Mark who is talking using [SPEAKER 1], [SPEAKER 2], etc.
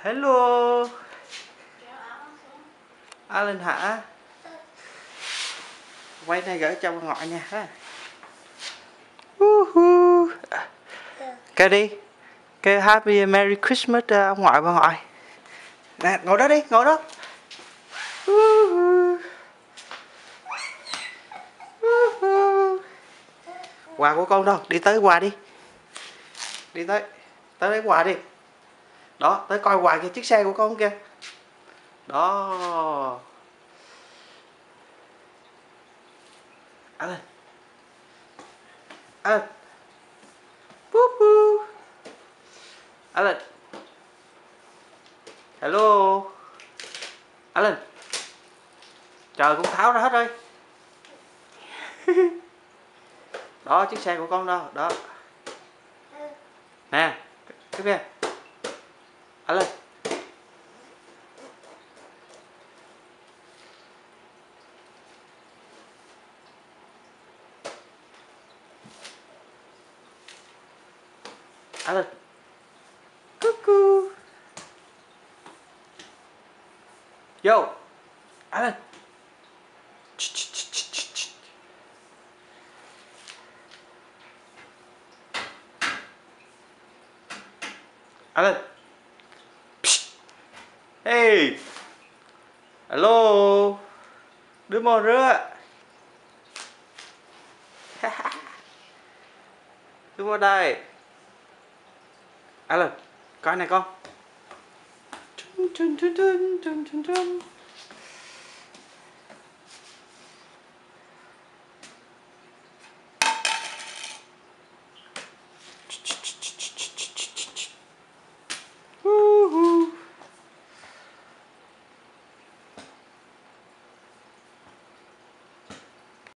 [SPEAKER 1] Hello. Alan hả? Quay này gửi cho bà ngoại nha ha. Kêu đi. Kêu Happy Merry Christmas ông ngoại bà ngoại. Nè, ngồi đó đi, ngồi đó. Quà của con đâu? Đi tới quà đi. Đi tới. Tới lấy quà đi. Đó, tới coi quà kìa, chiếc xe của con kìa. Đó. Alan. Alan. Alan. Hello. Alan. Trời, con tháo ra hết rồi. Đó, chiếc xe của con đâu? Đó. Nè, cái kia. Alan. Alan. Cuckoo. Vô. Alan. Alan. Hey. Hello. Đứa mò rứa. Đứa mò đây. Alan, coi này con.